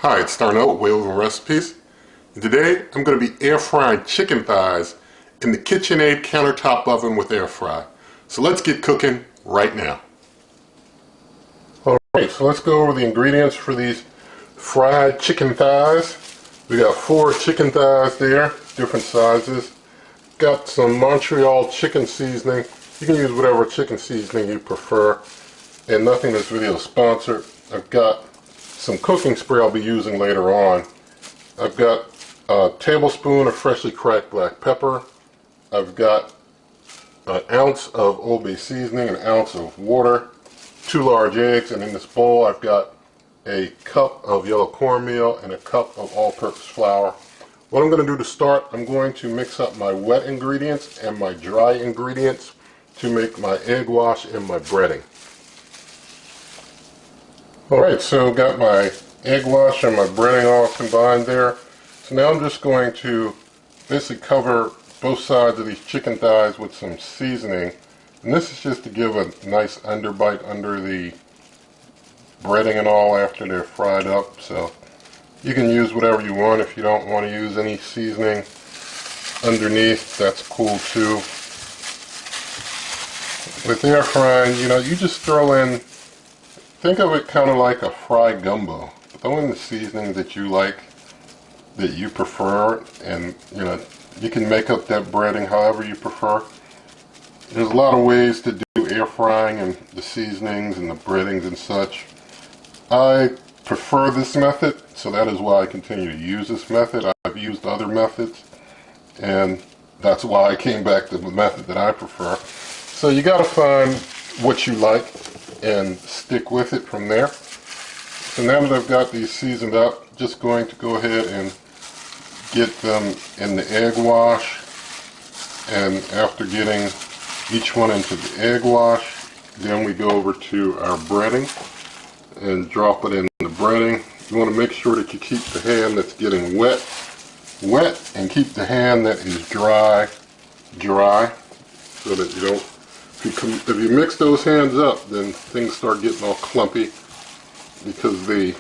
Hi, it's Darnell with Way Over Recipes. And today I'm going to be air frying chicken thighs in the KitchenAid countertop oven with air fry. So let's get cooking right now. Alright, so let's go over the ingredients for these fried chicken thighs. We got 4 chicken thighs there, different sizes. Got some Montreal chicken seasoning. You can use whatever chicken seasoning you prefer. And nothing in this video is sponsored. I've got some cooking spray I'll be using later on. I've got a tablespoon of freshly cracked black pepper. I've got an ounce of Old Bay seasoning, an ounce of water, 2 large eggs, and in this bowl I've got a cup of yellow cornmeal and a cup of all-purpose flour. What I'm going to do to start, I'm going to mix up my wet ingredients and my dry ingredients to make my egg wash and my breading. Alright, so got my egg wash and my breading all combined there. So now I'm just going to basically cover both sides of these chicken thighs with some seasoning. And this is just to give a nice underbite under the breading and all after they're fried up. So you can use whatever you want. If you don't want to use any seasoning underneath, that's cool too. With air frying, you just throw in, think of it kind of like a fried gumbo. Throw in the seasoning that you like, that you prefer, and you can make up that breading however you prefer. There's a lot of ways to do air frying and the seasonings and the breadings and such. I prefer this method, so that is why I continue to use this method. I've used other methods, and that's why I came back to the method that I prefer. So you got to find what you like and stick with it from there. So now that I've got these seasoned up, just going to go ahead and get them in the egg wash. And after getting each one into the egg wash, then we go over to our breading and drop it in the breading. You want to make sure that you keep the hand that's getting wet, and keep the hand that is dry, so that you don't, if you mix those hands up, then things start getting all clumpy, because the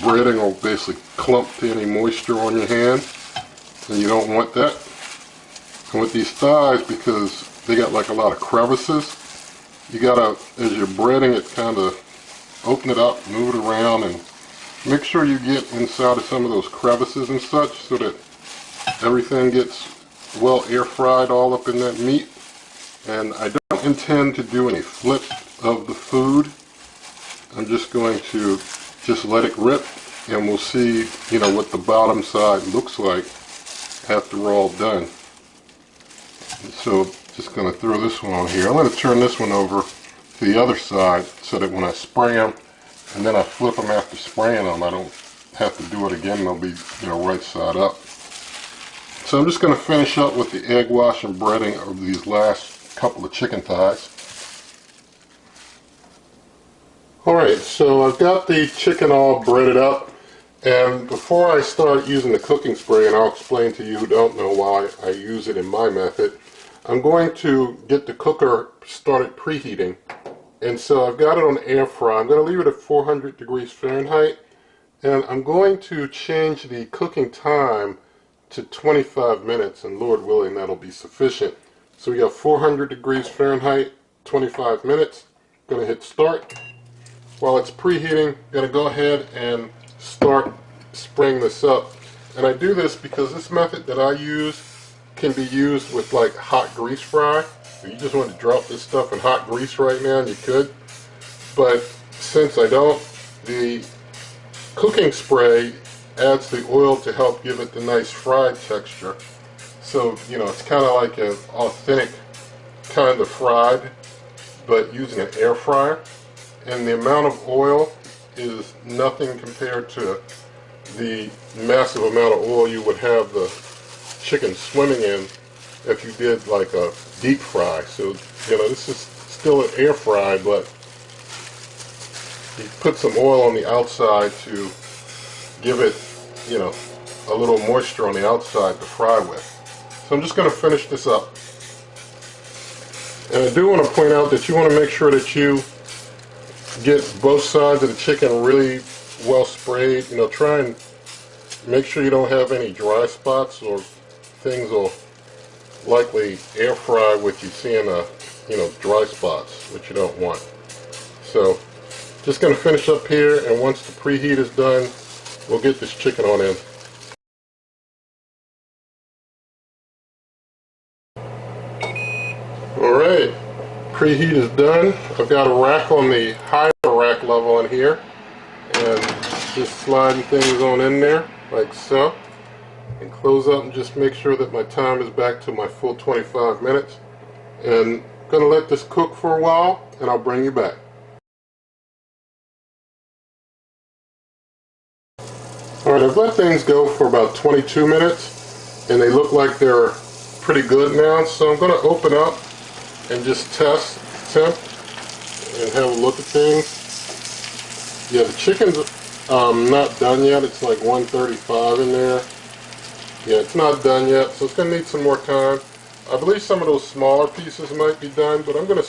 breading will basically clump to any moisture on your hand, and you don't want that. And with these thighs, because they got like a lot of crevices, you gotta, as you're breading it, kind of open it up, move it around, and make sure you get inside of some of those crevices and such, so that everything gets well air fried all up in that meat. And I don't intend to do any flip of the food. I'm just going to just let it rip, and we'll see what the bottom side looks like after we're all done. So just going to throw this one on here. I'm going to turn this one over to the other side so that when I spray them and then I flip them after spraying them, I don't have to do it again. They'll be right side up. So I'm just going to finish up with the egg wash and breading of these last couple of chicken thighs. Alright, so I've got the chicken all breaded up, and before I start using the cooking spray, and I'll explain to you who don't know why I use it in my method, I'm going to get the cooker started preheating. And so I've got it on air fry. I'm going to leave it at 400 degrees Fahrenheit, and I'm going to change the cooking time to 25 minutes, and Lord willing that'll be sufficient. So we got 400 degrees Fahrenheit, 25 minutes. I'm going to hit start. While it's preheating, I'm going to go ahead and start spraying this up. And I do this because this method that I use can be used with like hot grease fry. If you just want to drop this stuff in hot grease right now, and you could. But since I don't, the cooking spray adds the oil to help give it the nice fried texture. So, it's kind of like an authentic kind of fried, but using an air fryer. And the amount of oil is nothing compared to the massive amount of oil you would have the chicken swimming in if you did like a deep fry. So, this is still an air fry, but you put some oil on the outside to give it, a little moisture on the outside to fry with. So I'm just going to finish this up. And I do want to point out that you want to make sure that you get both sides of the chicken really well sprayed. You know, try and make sure you don't have any dry spots, or things will likely air fry with you seeing dry spots, which you don't want. So just going to finish up here, and once the preheat is done, we'll get this chicken on in. Alright, preheat is done. I've got a rack on the higher rack level in here, and just sliding things on in there like so, and close up and just make sure that my time is back to my full 25 minutes. And I'm going to let this cook for a while, and I'll bring you back. Alright, I've let things go for about 22 minutes, and they look like they're pretty good now, so I'm going to open up and just test temp and have a look at things. Yeah, the chicken's not done yet. It's like 135 in there. Yeah, it's not done yet, so it's going to need some more time. I believe some of those smaller pieces might be done, but I'm going to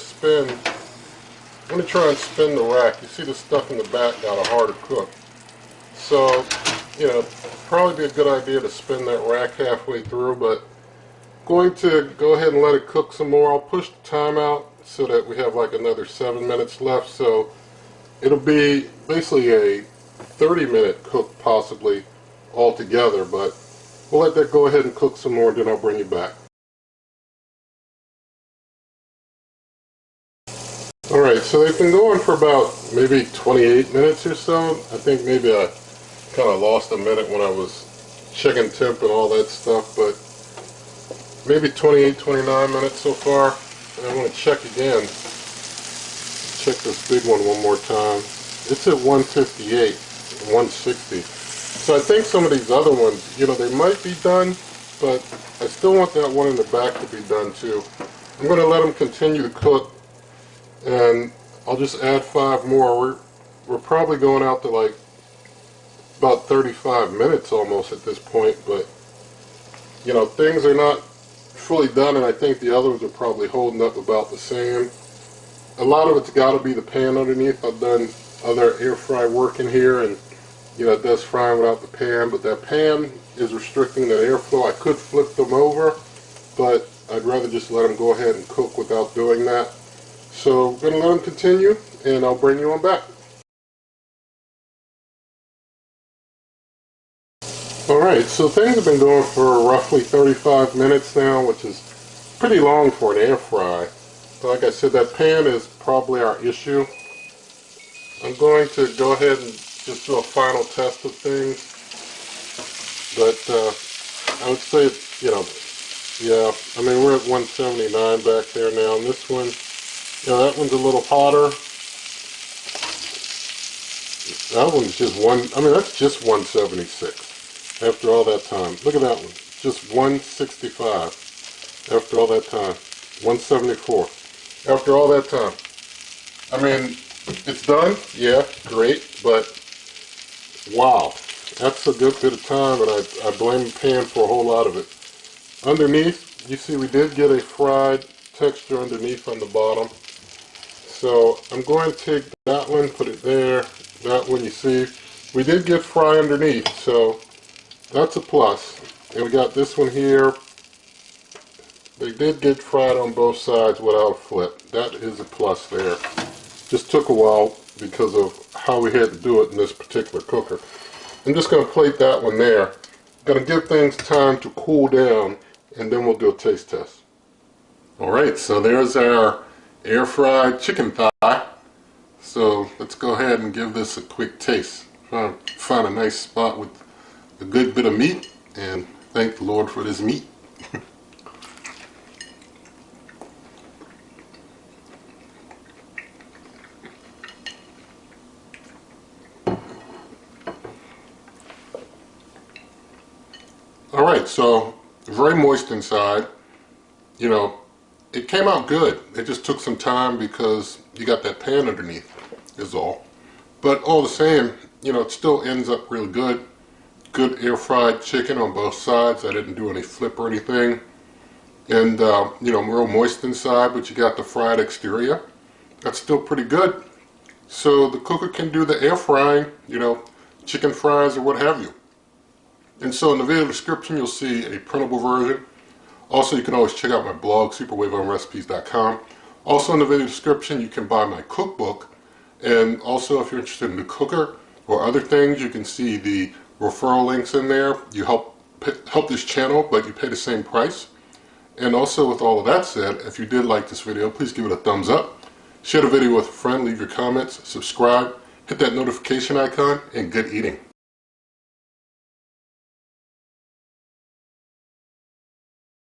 try and spin the rack. You see the stuff in the back got a harder cook. So, probably be a good idea to spin that rack halfway through, but going to go ahead and let it cook some more. I'll push the time out so that we have like another 7 minutes left, so it'll be basically a 30-minute cook possibly altogether, but we'll let that go ahead and cook some more, then I'll bring you back. Alright, so they've been going for about maybe 28 minutes or so. I think maybe I kind of lost a minute when I was checking temp and all that stuff, but maybe 28, 29 minutes so far. And I want to check again. Check this big one more time. It's at 158, 160. So I think some of these other ones, they might be done, but I still want that one in the back to be done too. I'm going to let them continue to cook, and I'll just add 5 more. We're probably going out to like about 35 minutes almost at this point, but things are not fully done, and I think the other ones are probably holding up about the same. A lot of it's got to be the pan underneath. I've done other air fry work in here, and it does fry without the pan, but that pan is restricting that airflow. I could flip them over, but I'd rather just let them go ahead and cook without doing that. So I'm going to let them continue, and I'll bring you on back. Alright, so things have been going for roughly 35 minutes now, which is pretty long for an air fry. But like I said, that pan is probably our issue. I'm going to go ahead and just do a final test of things. But I would say, yeah, I mean, we're at 179 back there now. And this one, that one's a little hotter. That one's just that's just 176. After all that time. Look at that one. Just 165 after all that time. 174 after all that time. I mean, it's done. Yeah, great. But, wow. That's a good bit of time, and I blame the pan for a whole lot of it. Underneath, you see we did get a fried texture underneath on the bottom. So I'm going to take that one, put it there. That one, you see, we did get fry underneath. So that's a plus. And we got this one here. They did get fried on both sides without a flip. That is a plus there. Just took a while because of how we had to do it in this particular cooker. I'm just going to plate that one there. Going to give things time to cool down, and then we'll do a taste test. Alright, so there's our air fried chicken thigh. So let's go ahead and give this a quick taste. Find a nice spot with a good bit of meat, and thank the Lord for this meat. Alright, so very moist inside. It came out good. It just took some time because you got that pan underneath is all. But all the same, it still ends up really good. Good air fried chicken on both sides. I didn't do any flip or anything. And, real moist inside, but you got the fried exterior. That's still pretty good. So the cooker can do the air frying, chicken fries, or what have you. And so in the video description you'll see a printable version. Also, you can always check out my blog, superwaveovenrecipes.com. Also in the video description you can buy my cookbook, and also if you're interested in the cooker or other things, you can see the referral links in there. You help this channel, but you pay the same price. And also, with all of that said, if you did like this video, please give it a thumbs up. Share the video with a friend, leave your comments, subscribe, hit that notification icon, and good eating.